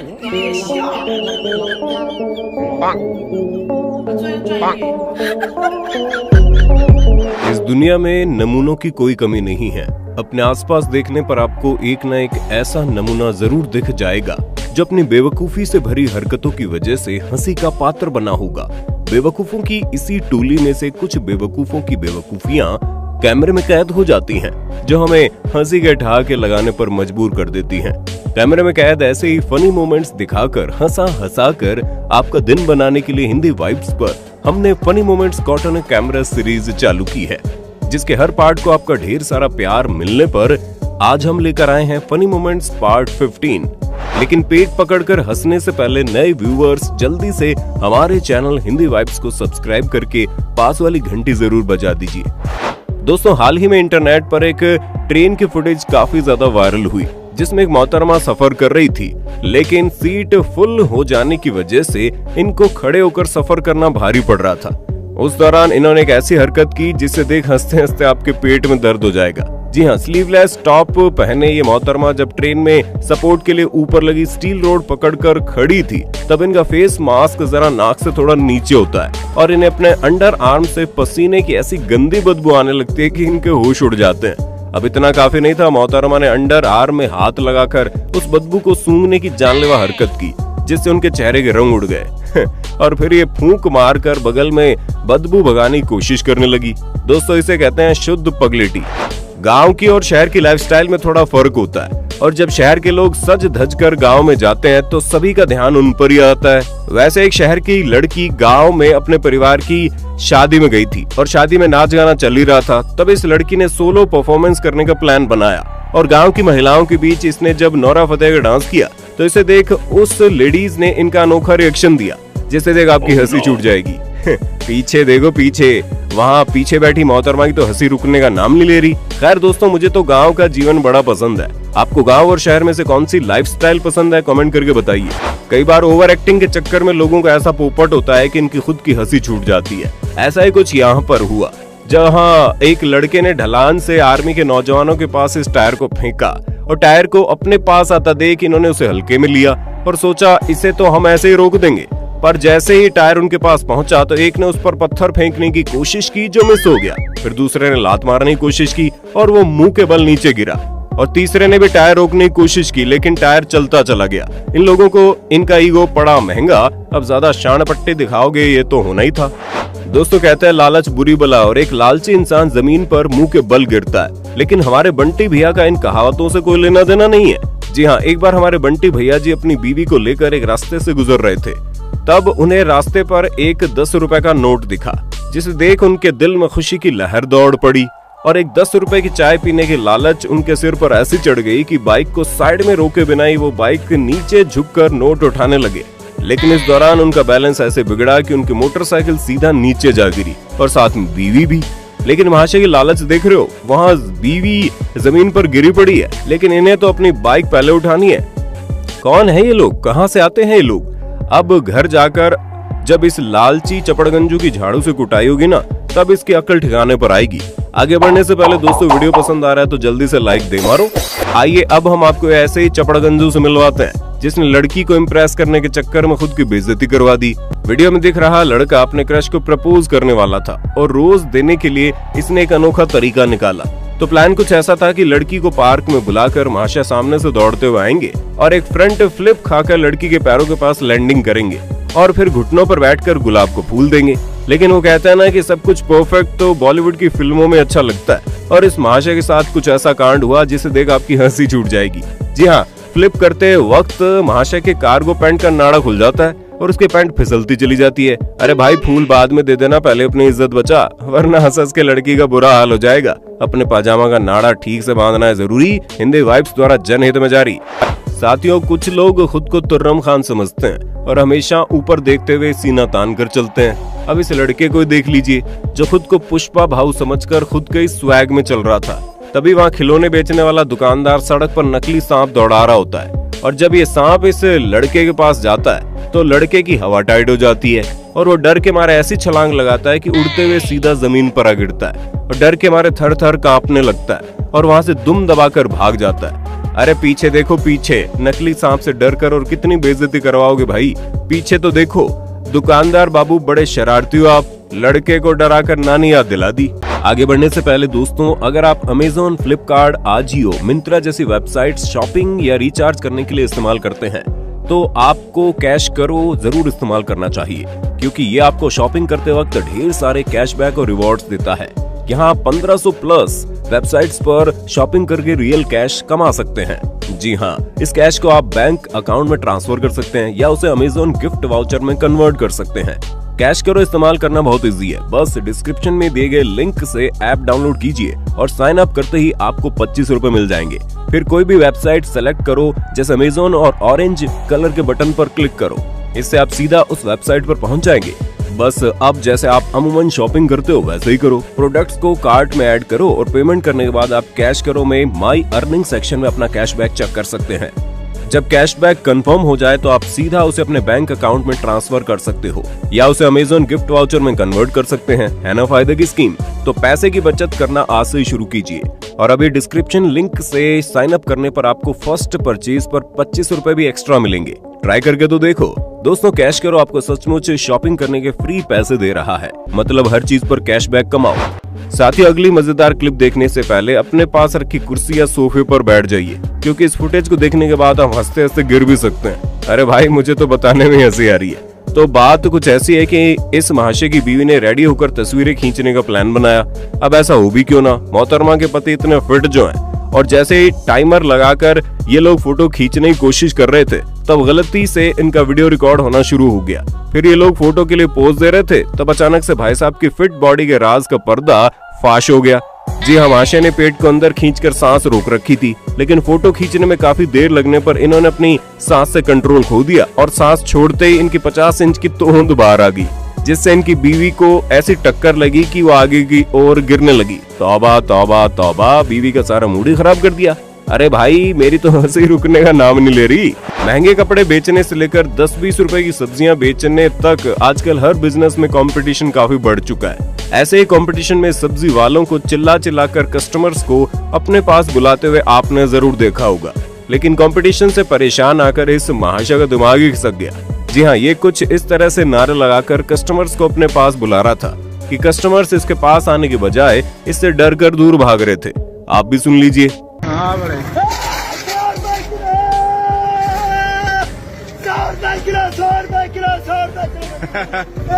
别笑इस दुनिया में नमूनों की कोई कमी नहीं है। अपने आसपास देखने पर आपको एक न एक ऐसा नमूना जरूर दिख जाएगा जो अपनी बेवकूफी से भरी हरकतों की वजह से हंसी का पात्र बना होगा। बेवकूफों की इसी टोली में से कुछ बेवकूफों की बेवकूफियां कैमरे में कैद हो जाती हैं, जो हमें हंसी के ठहाके लगाने पर मजबूर कर देती हैं। कैमरे में कैद ऐसे ही फनी मोमेंट्स दिखाकर हंसा कर आपका दिन बनाने के लिए हिंदी वाइब्स पर हमने funny moments caught on camera series चालू की है, जिसके हर पार्ट को आपका ढेर सारा प्यार मिलने पर आज हम लेकर आए हैं फनी मोमेंट्स पार्ट 15। लेकिन पेट पकड़कर हंसने से पहले नए व्यूअर्स जल्दी से हमारे चैनल हिंदी वाइब्स को सब्सक्राइब करके पास वाली घंटी जरूर बजा दीजिए। दोस्तों, हाल ही में इंटरनेट पर एक ट्रेन की फुटेज काफी ज्यादा वायरल हुई, जिसमें एक मोहतरमा सफर कर रही थी, लेकिन सीट फुल हो जाने की वजह से इनको खड़े होकर सफर करना भारी पड़ रहा था। उस दौरान इन्होंने एक ऐसी हरकत की जिससे देख हंसते हंसते आपके पेट में दर्द हो जाएगा। जी हाँ, स्लीवलेस टॉप पहने ये मोहतरमा जब ट्रेन में सपोर्ट के लिए ऊपर लगी स्टील रोड पकड़कर खड़ी थी, तब इनका फेस मास्क जरा नाक से थोड़ा नीचे होता है और इन्हें अपने अंडर आर्म से पसीने की ऐसी गंदी बदबू आने लगती है कि इनके होश उड़ जाते हैं। अब इतना काफी नहीं था, मोहतरमा ने अंडर आर्म में हाथ लगाकर उस बदबू को सूंघने की जानलेवा हरकत की, जिससे उनके चेहरे के रंग उड़ गए और फिर ये फूंक मारकर बगल में बदबू भगाने की कोशिश करने लगी। दोस्तों, इसे कहते हैं शुद्ध पगलेटी। गांव की और शहर की लाइफस्टाइल में थोड़ा फर्क होता है, और जब शहर के लोग सज धज कर गाँव में जाते हैं तो सभी का ध्यान उन पर ही आता है। वैसे एक शहर की लड़की गाँव में अपने परिवार की शादी में गई थी और शादी में नाच गाना चल ही रहा था। तब इस लड़की ने सोलो परफॉर्मेंस करने का प्लान बनाया और गांव की महिलाओं के बीच इसने जब नौरा फतेह का डांस किया तो इसे देख उस लेडीज ने इनका अनोखा रिएक्शन दिया, जिससे देख आपकी हंसी छूट जाएगी। पीछे देखो, पीछे वहाँ पीछे बैठी मोहतरमा की तो हंसी रुकने का नाम नहीं ले रही। खैर दोस्तों, मुझे तो गांव का जीवन बड़ा पसंद है। आपको गांव और शहर में से कौन सी लाइफस्टाइल पसंद है, कमेंट करके बताइए। कई बार ओवर एक्टिंग के चक्कर में लोगों को ऐसा पोपट होता है कि इनकी खुद की हंसी छूट जाती है। ऐसा ही कुछ यहाँ पर हुआ, जहाँ एक लड़के ने ढलान से आर्मी के नौजवानों के पास इस टायर को फेंका और टायर को अपने पास आता देख इन्होंने उसे हल्के में लिया और सोचा इसे तो हम ऐसे ही रोक देंगे। पर जैसे ही टायर उनके पास पहुंचा तो एक ने उस पर पत्थर फेंकने की कोशिश की, जो मिस हो गया। फिर दूसरे ने लात मारने की कोशिश की और वो मुंह के बल नीचे गिरा, और तीसरे ने भी टायर रोकने की कोशिश की, लेकिन टायर चलता चला गया। इन लोगों को इनका ईगो पड़ा महंगा। अब ज्यादा शान पट्टे दिखाओगे ये तो होना ही था। दोस्तों, कहते हैं लालच बुरी बला, और एक लालची इंसान जमीन पर मुंह के बल गिरता है। लेकिन हमारे बंटी भैया का इन कहावतों से कोई लेना देना नहीं है। जी हाँ, एक बार हमारे बंटी भैया जी अपनी बीवी को लेकर एक रास्ते से गुजर रहे थे। तब उन्हें रास्ते पर एक 10 रुपए का नोट दिखा, जिसे देख उनके दिल में खुशी की लहर दौड़ पड़ी और एक 10 रुपए की चाय पीने की लालच उनके सिर पर ऐसी चढ़ गई कि बाइक को साइड में रोके बिना ही वो बाइक के नीचे झुककर नोट उठाने लगे। लेकिन इस दौरान उनका बैलेंस ऐसे बिगड़ा कि उनकी मोटरसाइकिल सीधा नीचे जा गिरी और साथ में बीवी भी। लेकिन महाशय की लालच देख रहे हो, वहाँ बीवी जमीन पर गिरी पड़ी है, लेकिन इन्हें तो अपनी बाइक पहले उठानी है। कौन है ये लोग, कहाँ से आते हैं ये लोग? अब घर जाकर जब इस लालची चपड़गंजू की झाड़ू से कुटाई होगी ना, तब इसकी अक्ल ठिकाने पर आएगी। आगे बढ़ने से पहले दोस्तों, वीडियो पसंद आ रहा है तो जल्दी से लाइक दे मारो। आइए अब हम आपको ऐसे ही चपड़गंजू से मिलवाते हैं जिसने लड़की को इम्प्रेस करने के चक्कर में खुद की बेइज्जती करवा दी। वीडियो में दिख रहा लड़का अपने क्रश को प्रपोज करने वाला था और रोज देने के लिए इसने एक अनोखा तरीका निकाला। तो प्लान कुछ ऐसा था कि लड़की को पार्क में बुलाकर महाशय सामने से दौड़ते हुए आएंगे और एक फ्रंट फ्लिप खाकर लड़की के पैरों के पास लैंडिंग करेंगे और फिर घुटनों पर बैठकर गुलाब को फूल देंगे। लेकिन वो कहता है ना कि सब कुछ परफेक्ट तो बॉलीवुड की फिल्मों में अच्छा लगता है, और इस महाशय के साथ कुछ ऐसा कांड हुआ जिसे देख आपकी हंसी छूट जाएगी। जी हाँ, फ्लिप करते वक्त महाशय के कार्गो पैंट का नाड़ा खुल जाता है और उसके पैंट फिसलती चली जाती है। अरे भाई, फूल बाद में दे देना, पहले अपनी इज्जत बचा, वरना हंस के लड़की का बुरा हाल हो जाएगा। अपने पाजामा का नाड़ा ठीक से बांधना है जरूरी। हिंदी वाइब्स द्वारा जनहित में जारी। साथियों, कुछ लोग खुद को तुर्रम खान समझते हैं और हमेशा ऊपर देखते हुए सीना तान कर चलते हैं। अब इस लड़के को देख लीजिए जो खुद को पुष्पा भाऊ समझकर खुद के स्वैग में चल रहा था। तभी वहाँ खिलौने बेचने वाला दुकानदार सड़क पर नकली सांप दौड़ा रहा होता है, और जब ये सांप इस लड़के के पास जाता है तो लड़के की हवा टाइट हो जाती है और वो डर के मारे ऐसी छलांग लगाता है कि उड़ते हुए सीधा जमीन पर आ गिरता है और डर के मारे थर थर कांपने लगता है और वहाँ से दुम दबाकर भाग जाता है। अरे पीछे देखो पीछे, नकली सांप से डर कर और कितनी बेइज्जती करवाओगे भाई। पीछे तो देखो, दुकानदार बाबू बड़े शरारती हो आप, लड़के को डरा कर नानी याद दिला दी। आगे बढ़ने से पहले दोस्तों, अगर आप अमेज़न, फ्लिपकार्ट, आजियो, मिंत्रा जैसी वेबसाइट्स शॉपिंग या रिचार्ज करने के लिए इस्तेमाल करते हैं तो आपको कैश करो जरूर इस्तेमाल करना चाहिए, क्योंकि ये आपको शॉपिंग करते वक्त ढेर सारे कैशबैक और रिवॉर्ड्स देता है। यहाँ 1500 प्लस वेबसाइट्स पर शॉपिंग करके रियल कैश कमा सकते हैं। जी हाँ, इस कैश को आप बैंक अकाउंट में ट्रांसफर कर सकते हैं या उसे अमेज़न गिफ्ट वाउचर में कन्वर्ट कर सकते हैं। कैश करो इस्तेमाल करना बहुत इजी है, बस डिस्क्रिप्शन में दिए गए लिंक से ऐप डाउनलोड कीजिए और साइन अप करते ही आपको 25 रुपए मिल जाएंगे। फिर कोई भी वेबसाइट सेलेक्ट करो, जैसे अमेज़न, और ऑरेंज कलर के बटन पर क्लिक करो। इससे आप सीधा उस वेबसाइट पर पहुंच जाएंगे। बस अब जैसे आप अमूमन शॉपिंग करते हो वैसे ही करो। प्रोडक्ट्स को कार्ट में ऐड करो और पेमेंट करने के बाद आप कैश करो में माई अर्निंग सेक्शन में अपना कैशबैक चेक कर सकते हैं। जब कैशबैक कंफर्म हो जाए तो आप सीधा उसे अपने बैंक अकाउंट में ट्रांसफर कर सकते हो या उसे अमेज़न गिफ्ट वाउचर में कन्वर्ट कर सकते हैं। है ना फायदे की स्कीम? तो पैसे की बचत करना आज से ही शुरू कीजिए। और अभी डिस्क्रिप्शन लिंक से साइन अप करने पर आपको फर्स्ट परचेज पर 25 रुपए भी एक्स्ट्रा मिलेंगे। ट्राई करके तो देखो। दोस्तों, कैश करो आपको सचमुच शॉपिंग करने के फ्री पैसे दे रहा है, मतलब हर चीज पर कैशबैक कमाओ। साथ ही अगली मजेदार क्लिप देखने से पहले अपने पास रखी कुर्सी या सोफे पर बैठ जाइए, क्योंकि इस फुटेज को देखने के बाद आप हंसते हंसते गिर भी सकते हैं। अरे भाई, मुझे तो बताने में हंसी आ रही है। तो बात कुछ ऐसी है कि इस महाशय की बीवी ने रेडी होकर तस्वीरें खींचने का प्लान बनाया। अब ऐसा हो भी क्यों ना, मोहतरमा के पति इतने फिट जो हैं, और जैसे ही टाइमर लगाकर ये लोग फोटो खींचने की कोशिश कर रहे थे, तब गलती से इनका वीडियो रिकॉर्ड होना शुरू हो गया। फिर ये लोग फोटो के लिए पोज दे रहे थे, तब अचानक से भाई साहब की फिट बॉडी के राज का पर्दा फाश हो गया। जी हाँ, महाशय ने पेट को अंदर खींचकर सांस रोक रखी थी, लेकिन फोटो खींचने में काफी देर लगने पर इन्होंने अपनी सांस से कंट्रोल खो दिया और सांस छोड़ते ही इनकी 50 इंच की तोंद बाहर आ गई, जिससे इनकी बीवी को ऐसी टक्कर लगी कि वो आगे की ओर गिरने लगी। तौबा तौबा तौबा, बीवी का सारा मूड ही खराब कर दिया। अरे भाई, मेरी तो हंसी रुकने का नाम नहीं ले रही। महंगे कपड़े बेचने से लेकर 10-20 रुपए की सब्जियां बेचने तक आजकल हर बिजनेस में कंपटीशन काफी बढ़ चुका है। ऐसे ही कंपटीशन में सब्जी वालों को चिल्ला चिल्ला कर कस्टमर्स को अपने पास बुलाते हुए आपने जरूर देखा होगा। लेकिन कंपटीशन से परेशान आकर इस महाशय का दिमाग ही खिसक गया। जी हाँ, ये कुछ इस तरह से नारे लगाकर कस्टमर्स को अपने पास बुला रहा था कि कस्टमर्स इसके पास आने के बजाय इससे डर कर दूर भाग रहे थे। आप भी सुन लीजिए। हाँ बड़े 100 रुपए किलो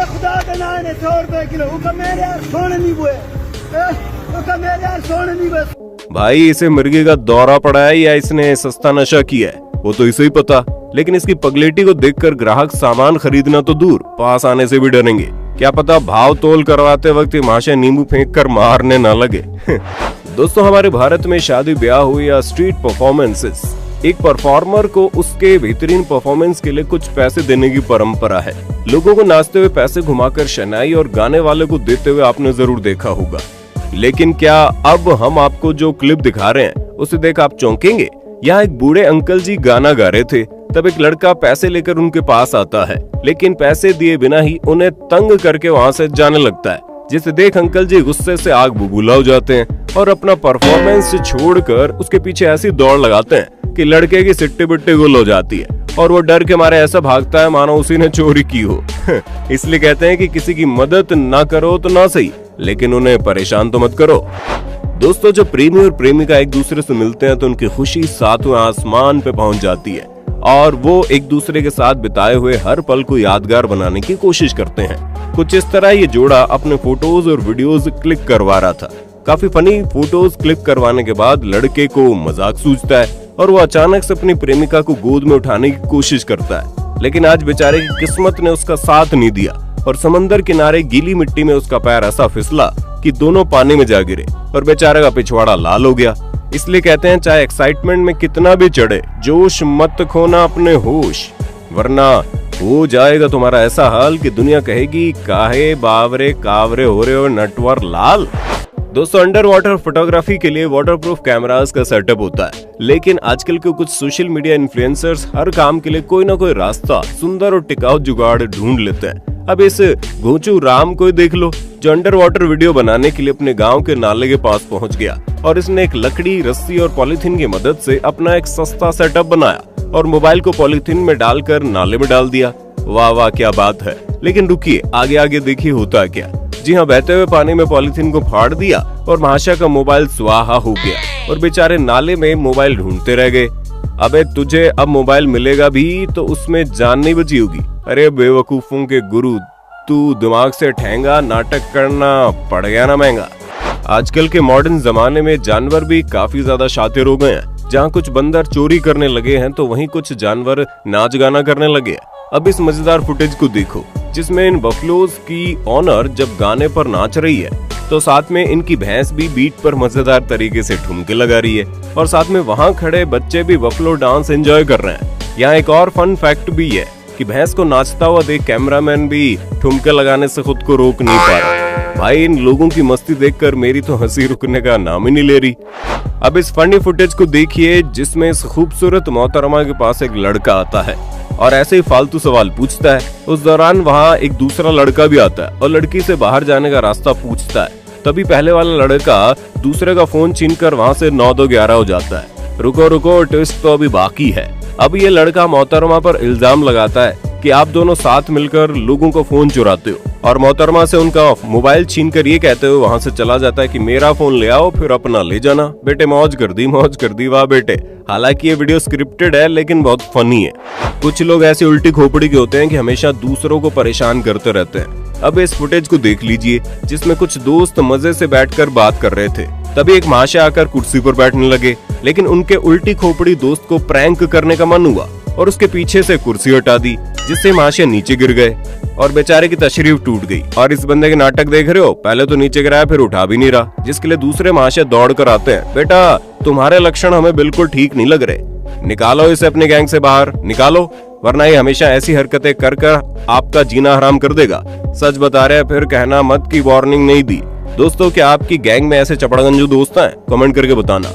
खुदा का नाम है 100 रुपए किलो। मेरे यार सोने नहीं हुए, मेरे यार सोने नहीं हुए। भाई, इसे मिर्गी का दौरा पड़ा है या इसने सस्ता नशा किया है, वो तो इसे ही पता। लेकिन इसकी पगलेटी को देखकर ग्राहक सामान खरीदना तो दूर, पास आने से भी डरेंगे। क्या पता भाव तोल करवाते वक्त महाशय नींबू फेंक कर मारने ना लगे। दोस्तों, हमारे भारत में शादी ब्याह हो या स्ट्रीट परफॉर्मेंसेस, एक परफॉर्मर को उसके बेहतरीन परफॉर्मेंस के लिए कुछ पैसे देने की परंपरा है। लोगों को नाचते हुए पैसे घुमाकर शहनाई और गाने वाले को देते हुए आपने जरूर देखा होगा। लेकिन क्या अब हम आपको जो क्लिप दिखा रहे हैं उसे देख आप चौंकेंगे? यहाँ एक बूढ़े अंकल जी गाना गा रहे थे, तब एक लड़का पैसे लेकर उनके पास आता है, लेकिन पैसे दिए बिना ही उन्हें तंग करके वहाँ से जाने लगता है, जिसे देख अंकल जी गुस्से से आग बबूला हो जाते हैं और अपना परफॉर्मेंस छोड़कर उसके पीछे ऐसी दौड़ लगाते हैं कि लड़के की सिट्टी बिट्टी गुल हो जाती है और वो डर के मारे ऐसा भागता है मानो उसी ने चोरी की हो। इसलिए कहते हैं कि किसी की मदद ना करो तो ना सही, लेकिन उन्हें परेशान तो मत करो। दोस्तों, जब प्रेमी और प्रेमिका एक दूसरे से मिलते हैं तो उनकी खुशी सातवें आसमान पे पहुंच जाती है और वो एक दूसरे के साथ बिताए हुए हर पल को यादगार बनाने की कोशिश करते हैं। कुछ इस तरह ये जोड़ा अपने फोटोज और वीडियोस क्लिक करवा रहा था। काफी फनी फोटोज क्लिक करवाने के बाद लड़के को मजाक सूझता है और वो अचानक से अपनी प्रेमिका को गोद में उठाने की कोशिश करता है, लेकिन आज बेचारे की किस्मत ने उसका साथ नहीं दिया और समंदर किनारे गीली मिट्टी में उसका पैर ऐसा फिसला कि दोनों पानी में जा गिरे और बेचारे का पिछवाड़ा लाल हो गया। इसलिए कहते हैं चाहे एक्साइटमेंट में कितना भी चढ़े, जोश मत खोना अपने होश, वरना हो जाएगा तुम्हारा ऐसा हाल कि दुनिया कहेगी काहे बावरे कावरे हो रहे हो नटवर लाल। दोस्तों, अंडर वाटर फोटोग्राफी के लिए वाटरप्रूफ कैमरास का सेटअप होता है, लेकिन आजकल के कुछ सोशल मीडिया इन्फ्लुएंसर्स हर काम के लिए कोई ना कोई रास्ता, सुंदर और टिकाऊ जुगाड़ ढूंढ लेते हैं। अब इस घोंचू राम को देख लो, जो अंडर वाटर वीडियो बनाने के लिए अपने गांव के नाले के पास पहुंच गया और इसने एक लकड़ी, रस्सी और पॉलीथीन की मदद से अपना एक सस्ता सेटअप बनाया और मोबाइल को पॉलीथीन में डालकर नाले में डाल दिया। वाह वाह क्या बात है। लेकिन रुकिए, आगे आगे देखिए होता क्या। जी हाँ, बहते हुए पानी में पॉलीथीन को फाड़ दिया और महाशय का मोबाइल स्वाहा हो गया और बेचारे नाले में मोबाइल ढूंढते रह गए। अबे तुझे अब मोबाइल मिलेगा भी तो उसमें जान नहीं बची होगी। अरे बेवकूफों के गुरु, तू दिमाग से ठेंगा, नाटक करना पड़ गया ना महंगा। आजकल के मॉडर्न जमाने में जानवर भी काफी ज्यादा शातिर हो गए हैं। जहाँ कुछ बंदर चोरी करने लगे हैं तो वहीं कुछ जानवर नाच गाना करने लगे। अब इस मजेदार फुटेज को देखो, जिसमें इन बफलोज की ऑनर जब गाने पर नाच रही है तो साथ में इनकी भैंस भी बीट पर मजेदार तरीके से ठुमके लगा रही है और साथ में वहाँ खड़े बच्चे भी बफलो डांस एंजॉय कर रहे हैं। यहाँ एक और फन फैक्ट भी है कि भैंस को नाचता हुआ देख कैमरामैन भी ठुमके लगाने से खुद को रोक नहीं पा रहा। भाई, इन लोगों की मस्ती देखकर मेरी तो हंसी रुकने का नाम ही नहीं ले रही। अब इस फनी फुटेज को देखिए, जिसमें इस खूबसूरत मोहतरमा के पास एक लड़का आता है और ऐसे ही फालतू सवाल पूछता है। उस दौरान वहाँ एक दूसरा लड़का भी आता है और लड़की से बाहर जाने का रास्ता पूछता है। तभी पहले वाला लड़का दूसरे का फोन छीनकर वहाँ से 9-2-11 हो जाता है। रुको रुको, ट्विस्ट तो अभी बाकी है। अब ये लड़का मोहतरमा पर इल्जाम लगाता है कि आप दोनों साथ मिलकर लोगों को फोन चुराते हो और मोहतरमा से उनका मोबाइल छीनकर ये कहते हुए वहाँ से चला जाता है कि मेरा फोन ले आओ फिर अपना ले जाना। बेटे मौज कर दी, मौज कर दी, वाह बेटे। हालांकि ये वीडियो स्क्रिप्टेड है लेकिन बहुत फनी है। कुछ लोग ऐसे उल्टी खोपड़ी के होते हैं कि हमेशा दूसरों को परेशान करते रहते हैं। अब इस फुटेज को देख लीजिए, जिसमें कुछ दोस्त मजे से बैठकर बात कर रहे थे। तभी एक महाशय आकर कुर्सी पर बैठने लगे, लेकिन उनके उल्टी खोपड़ी दोस्त को प्रैंक करने का मन हुआ और उसके पीछे से कुर्सी हटा दी, जिससे महाशय नीचे गिर गए और बेचारे की तशरीफ टूट गई। और इस बंदे के नाटक देख रहे हो, पहले तो नीचे गिराया फिर उठा भी नहीं रहा, जिसके लिए दूसरे महाशय दौड़ कर आते हैं। बेटा, तुम्हारे लक्षण हमें बिल्कुल ठीक नहीं लग रहे, निकालो इसे अपने गैंग से बाहर, निकालो, वरना ये हमेशा ऐसी हरकतें कर कर आपका जीना हराम कर देगा। सच बता रहे हैं, फिर कहना मत की वार्निंग नहीं दी। दोस्तों, क्या आपकी गैंग में ऐसे चपड़गंजू दोस्त हैं? कमेंट करके बताना।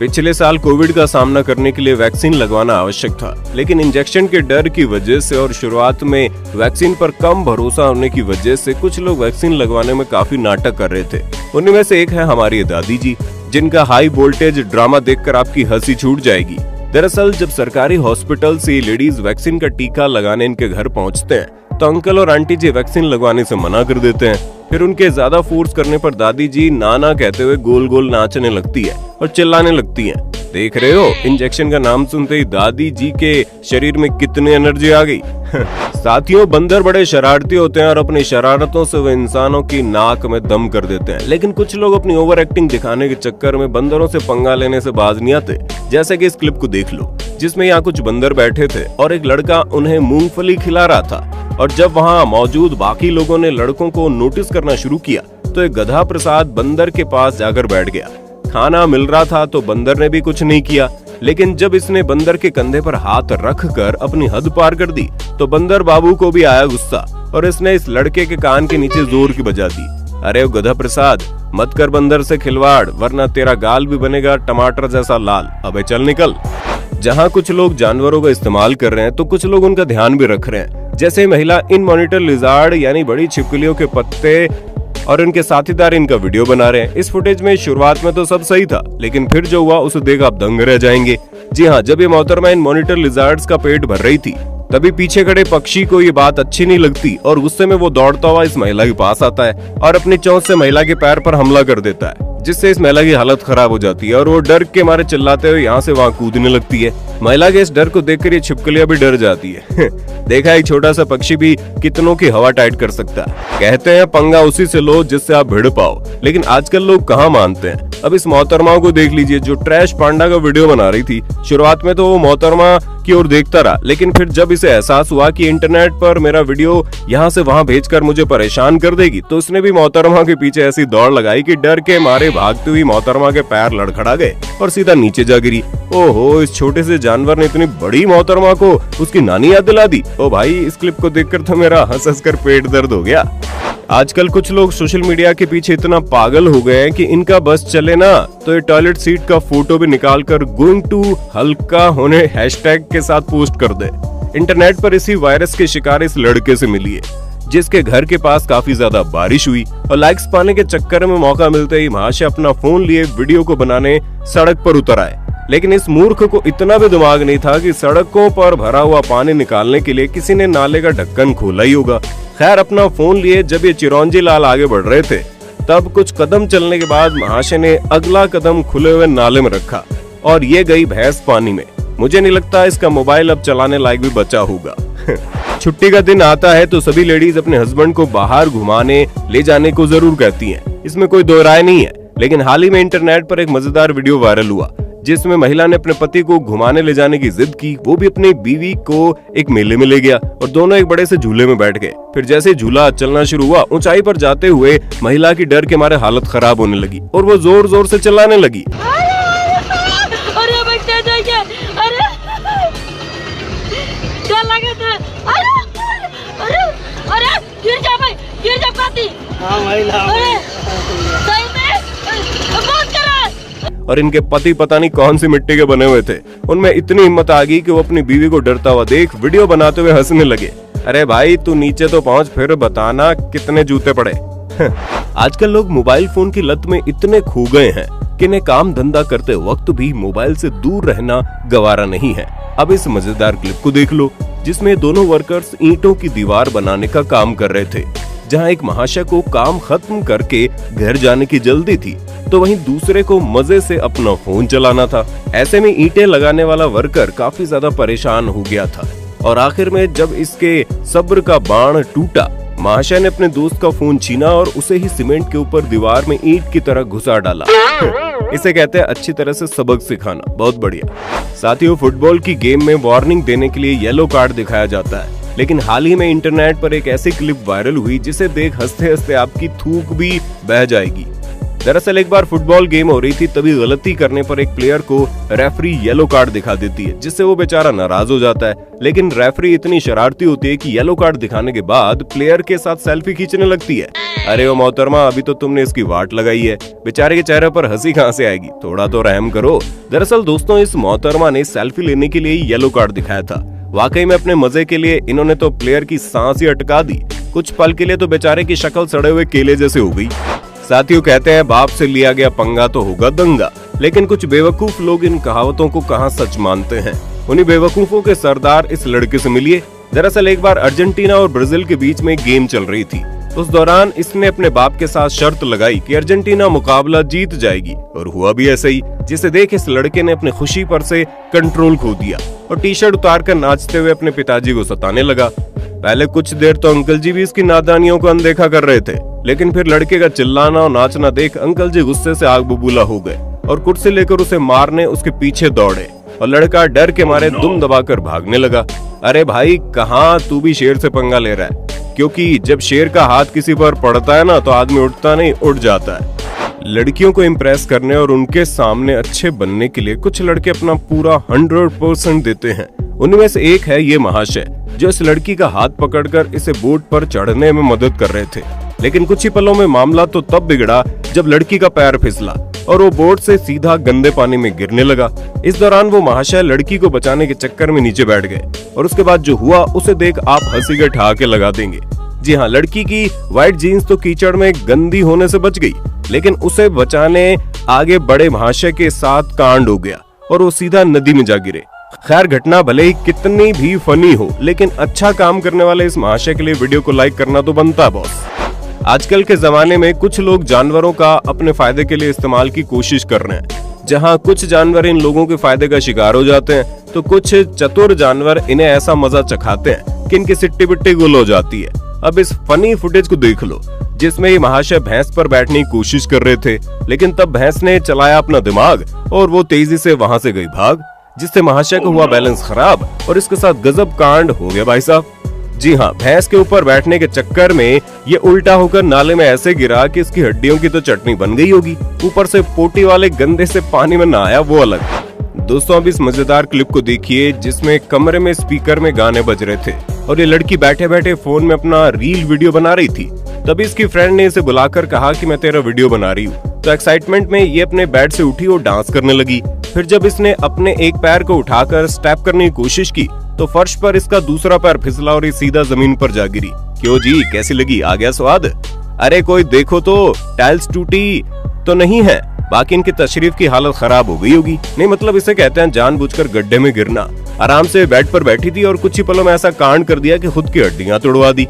पिछले साल कोविड का सामना करने के लिए वैक्सीन लगवाना आवश्यक था, लेकिन इंजेक्शन के डर की वजह से और शुरुआत में वैक्सीन पर कम भरोसा होने की वजह से कुछ लोग वैक्सीन लगवाने में काफी नाटक कर रहे थे। उन्हीं में से एक है हमारी दादी जी, जिनका हाई वोल्टेज ड्रामा देखकर आपकी हंसी छूट जाएगी। दरअसल जब सरकारी हॉस्पिटल से लेडीज वैक्सीन का टीका लगाने इनके घर पहुंचते हैं तो अंकल और आंटी जी वैक्सीन लगवाने से मना कर देते हैं। फिर उनके ज्यादा फोर्स करने पर दादी जी नाना कहते हुए गोल गोल नाचने लगती है और चिल्लाने लगती हैं। देख रहे हो, इंजेक्शन का नाम सुनते ही दादी जी के शरीर में कितनी एनर्जी आ गई। साथियों, बंदर बड़े शरारती होते हैं और अपनी शरारतों से वो इंसानों की नाक में दम कर देते हैं, लेकिन कुछ लोग अपनी ओवर एक्टिंग दिखाने के चक्कर में बंदरों से पंगा लेने से बाज नहीं आते। जैसे कि इस क्लिप को देख लो, जिसमें यहाँ कुछ बंदर बैठे थे और एक लड़का उन्हें मूंगफली खिला रहा था और जब वहाँ मौजूद बाकी लोगों ने लड़कों को नोटिस करना शुरू किया तो एक गधा प्रसाद बंदर के पास जाकर बैठ गया। खाना मिल रहा था तो बंदर ने भी कुछ नहीं किया, लेकिन जब इसने बंदर के कंधे पर हाथ रखकर अपनी हद पार कर दी तो बंदर बाबू को भी आया गुस्सा और इसने इस लड़के के कान के नीचे जोर की बजा दी। अरे ओ गधा प्रसाद, मत कर बंदर से खिलवाड़, वरना तेरा गाल भी बनेगा टमाटर जैसा लाल। अबे चल निकल। जहाँ कुछ लोग जानवरों का इस्तेमाल कर रहे हैं तो कुछ लोग उनका ध्यान भी रख रहे हैं। जैसे महिला इन मॉनिटर लिजार्ड यानी बड़ी छिपकलियों के पत्ते और इनके साथीदार इनका वीडियो बना रहे हैं। इस फुटेज में शुरुआत में तो सब सही था, लेकिन फिर जो हुआ उसे देख आप दंग रह जाएंगे। जी हाँ, जब ये मोहतरमा इन मॉनिटर लिजार्ड्स का पेट भर रही थी तभी पीछे खड़े पक्षी को ये बात अच्छी नहीं लगती और गुस्से में वो दौड़ता हुआ इस महिला के पास आता है और अपनी चोंच से महिला के पैर पर हमला कर देता है, जिससे इस महिला की हालत खराब हो जाती है और वो डर के मारे चिल्लाते हुए यहाँ से वहाँ कूदने लगती है। महिला के इस डर को देखकर ये छिपकलियां भी डर जाती है। देखा, एक छोटा सा पक्षी भी कितनों की हवा टाइट कर सकता है। कहते हैं पंगा उसी से लो जिससे आप भिड़ पाओ, लेकिन आजकल लोग कहाँ मानते हैं। अब इस मोहतरमा को देख लीजिए जो ट्रैश पांडा का वीडियो बना रही थी। शुरुआत में तो वो मोहतरमा की ओर देखता रहा, लेकिन फिर जब इसे एहसास हुआ कि इंटरनेट पर मेरा वीडियो यहाँ से वहाँ भेजकर मुझे परेशान कर देगी तो उसने भी मोहतरमा के पीछे ऐसी दौड़ लगाई कि डर के मारे भागती हुई मोहतरमा के पैर लड़खड़ा गए और सीधा नीचे जा गिरी। ओहो, इस छोटे से जानवर ने इतनी बड़ी मोहतरमा को उसकी नानी याद दिला दी। ओ भाई, इस क्लिप को देखकर तो मेरा हंस हंस कर पेट दर्द हो गया। आजकल कुछ लोग सोशल मीडिया के पीछे इतना पागल हो गए हैं कि इनका बस चले ना तो ये टॉयलेट सीट का फोटो भी निकाल कर गोइंग टू हल्का होने हैशटैग के साथ पोस्ट कर दे। इंटरनेट पर इसी वायरस के शिकार इस लड़के से मिली है। जिसके घर के पास काफी ज्यादा बारिश हुई और लाइक्स पाने के चक्कर में मौका मिलते ही महाशय अपना फोन लिए वीडियो को बनाने सड़क पर उतर आए। लेकिन इस मूर्ख को इतना भी दिमाग नहीं था कि सड़कों पर भरा हुआ पानी निकालने के लिए किसी ने नाले का ढक्कन खोला ही होगा। खैर, अपना फोन लिए जब ये चिरौंजी लाल आगे बढ़ रहे थे, तब कुछ कदम चलने के बाद महाशय ने अगला कदम खुले हुए नाले में रखा और ये गई भैंस पानी में। मुझे नहीं लगता इसका मोबाइल अब चलाने लायक भी बचा होगा। छुट्टी का दिन आता है तो सभी लेडीज अपने हस्बैंड को बाहर घुमाने ले जाने को जरूर कहती हैं, इसमें कोई दो राय नहीं है। लेकिन हाल ही में इंटरनेट पर एक मजेदार वीडियो वायरल हुआ जिसमें महिला ने अपने पति को घुमाने ले जाने की जिद की। वो भी अपनी बीवी को एक मेले में ले गया और दोनों एक बड़े से झूले में बैठ गए। फिर जैसे झूला चलना शुरू हुआ, ऊंचाई पर जाते हुए महिला की डर के मारे हालत खराब होने लगी और वो जोर जोर से चिल्लाने लगी। और इनके पति पता नहीं कौन सी मिट्टी के बने हुए थे। उनमें इतनी हिम्मत आ गई कि वो अपनी बीवी को डरता हुआ देख वीडियो बनाते हुए हंसने लगे। अरे भाई, तू नीचे तो पहुंच, फिर बताना कितने जूते पड़े। आजकल लोग मोबाइल फोन की लत में इतने खो गए हैं कि इन्हें काम धंधा करते वक्त भी मोबाइल से दूर रहना गवारा नहीं है। अब इस मजेदार क्लिप को देख लो जिसमें दोनों वर्कर्स ईंटों की दीवार बनाने का काम कर रहे थे। जहां एक महाशय को काम खत्म करके घर जाने की जल्दी थी तो वहीं दूसरे को मजे से अपना फोन चलाना था। ऐसे में ईंटें लगाने वाला वर्कर काफी ज्यादा परेशान हो गया था और आखिर में जब इसके सब्र का बाण टूटा, महाशय ने अपने दोस्त का फोन छीना और उसे ही सीमेंट के ऊपर दीवार में ईंट की तरह घुसा डाला। इसे कहते हैं अच्छी तरह से सबक सिखाना। बहुत बढ़िया। साथियों, फुटबॉल की गेम में वार्निंग देने के लिए येलो कार्ड दिखाया जाता है, लेकिन हाल ही में इंटरनेट पर एक ऐसी क्लिप वायरल हुई जिसे देख हंसते हंसते आपकी थूक भी बह जाएगी। दरअसल एक बार फुटबॉल गेम हो रही थी, तभी गलती करने पर एक प्लेयर को रेफरी येलो कार्ड दिखा देती है जिससे वो बेचारा नाराज हो जाता है। लेकिन रेफरी इतनी शरारती होती है कि येलो कार्ड दिखाने के बाद प्लेयर के साथ सेल्फी खींचने लगती है। अरे ओ मोहतरमा, अभी तो तुमने इसकी वाट लगाई है, बेचारे के चेहरे पर हंसी कहां से आएगी, थोड़ा तो रहम करो। दरअसल दोस्तों, इस मोहतरमा ने सेल्फी लेने के लिए येलो कार्ड दिखाया था। वाकई में अपने मजे के लिए इन्होंने तो प्लेयर की सांस ही अटका दी। कुछ पल के लिए तो बेचारे की शक्ल सड़े हुए केले जैसे हो गई। साथियों, कहते हैं बाप से लिया गया पंगा तो होगा दंगा, लेकिन कुछ बेवकूफ लोग इन कहावतों को कहां सच मानते हैं। उन्हीं बेवकूफों के सरदार इस लड़के से मिलिए। दरअसल एक बार अर्जेंटीना और ब्राजील के बीच में गेम चल रही थी। उस दौरान इसने अपने बाप के साथ शर्त लगाई कि अर्जेंटीना मुकाबला जीत जाएगी और हुआ भी ऐसे ही, जिसे देख इस लड़के ने अपनी खुशी पर से कंट्रोल खो दिया और टी शर्ट उतार कर नाचते हुए अपने पिताजी को सताने लगा। पहले कुछ देर तो अंकल जी भी इसकी नादानियों को अनदेखा कर रहे थे, लेकिन फिर लड़के का चिल्लाना और नाचना देख अंकल जी गुस्से से आग बबूला हो गए और कुर्सी लेकर उसे मारने उसके पीछे दौड़े और लड़का डर के मारे दुम दबाकर भागने लगा। अरे भाई, कहाँ तू भी शेर से पंगा ले रहा है? क्योंकि जब शेर का हाथ किसी पर पड़ता है ना, तो आदमी उठता नहीं, उठ जाता है। लड़कियों को इम्प्रेस करने और उनके सामने अच्छे बनने के लिए कुछ लड़के अपना पूरा 100% देते हैं। उनमें से एक है ये महाशय, जो इस लड़की का हाथ पकड़कर इसे बोट पर चढ़ने में मदद कर रहे थे। लेकिन कुछ ही पलों में मामला तो तब बिगड़ा जब लड़की का पैर फिसला और वो बोट से सीधा गंदे पानी में गिरने लगा। इस दौरान वो महाशय लड़की को बचाने के चक्कर में नीचे बैठ गए और उसके बाद जो हुआ उसे देख आप हंसी के ठहाके लगा देंगे। जी हाँ, लड़की की व्हाइट जीन्स तो कीचड़ में गंदी होने से बच गई, लेकिन उसे बचाने आगे बड़े महाशय के साथ कांड हो गया और वो सीधा नदी में जा गिरे। खैर, घटना भले ही कितनी भी फनी हो, लेकिन अच्छा काम करने वाले इस महाशय के लिए वीडियो को लाइक करना तो बनता है बॉस। आजकल के जमाने में कुछ लोग जानवरों का अपने फायदे के लिए इस्तेमाल की कोशिश कर रहे हैं। जहां कुछ जानवर इन लोगों के फायदे का शिकार हो जाते हैं, तो कुछ चतुर जानवर इन्हें ऐसा मजा चखाते हैं कि इनकी सिट्टी बिट्टी गुल हो जाती है। अब इस फनी फुटेज को देख लो, जिसमें ये महाशय भैंस पर बैठने की कोशिश कर रहे थे, लेकिन तब भैंस ने चलाया अपना दिमाग और वो तेजी से वहां से गई भाग, जिससे महाशय को हुआ बैलेंस खराब और इसके साथ गजब कांड हो गया भाई साहब। जी हाँ, भैंस के ऊपर बैठने के चक्कर में ये उल्टा होकर नाले में ऐसे गिरा कि इसकी हड्डियों की तो चटनी बन गई होगी। ऊपर से पोटी वाले गंदे से पानी में नहाया, वो अलग। दोस्तों, अब इस मजेदार क्लिप को देखिए जिसमें कमरे में स्पीकर में गाने बज रहे थे और ये लड़की बैठे बैठे फोन में अपना रील वीडियो बना रही थी। तभी इसकी फ्रेंड ने इसे बुलाकर कहा कि मैं तेरा वीडियो बना रही हूँ। तो एक्साइटमेंट में ये अपने बेड से उठी और डांस करने लगी। फिर जब इसने अपने एक पैर को उठाकर स्टेप करने की कोशिश की तो फर्श पर इसका दूसरा पैर फिसला और ये सीधा जमीन पर जा गिरी। क्यों जी, कैसी लगी, आ गया स्वाद? अरे कोई देखो तो, टाइल्स टूटी तो नहीं है, बाकी इनकी तशरीफ की हालत खराब हो गई होगी। नहीं मतलब इसे कहते हैं जानबूझकर गड्ढे में गिरना। आराम से बेड पर बैठी थी और कुछ ही पलों में ऐसा कांड कर दिया कि खुद की हड्डियां तोड़वा दी।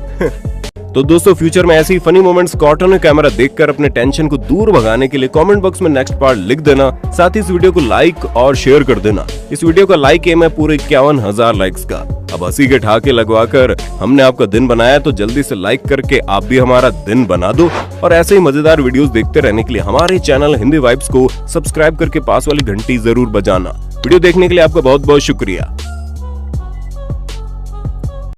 तो दोस्तों फ्यूचर में ऐसी ही फनी मोमेंट्स को ऑटो कैमरा देखकर अपने टेंशन को दूर भगाने के लिए कमेंट बॉक्स में नेक्स्ट पार्ट लिख देना। साथ ही इस वीडियो को लाइक और शेयर कर देना। इस वीडियो का लाइक एम है पूरे 51,000 लाइक्स का। अब हंसी के ठहाके लगवाकर हमने आपका दिन बनाया, तो जल्दी से लाइक करके आप भी हमारा दिन बना दो। और ऐसे ही मजेदार वीडियोस देखते रहने के लिए हमारे चैनल हिंदी वाइब्स को सब्सक्राइब करके पास वाली घंटी जरूर बजाना। वीडियो देखने के लिए आपका बहुत बहुत शुक्रिया।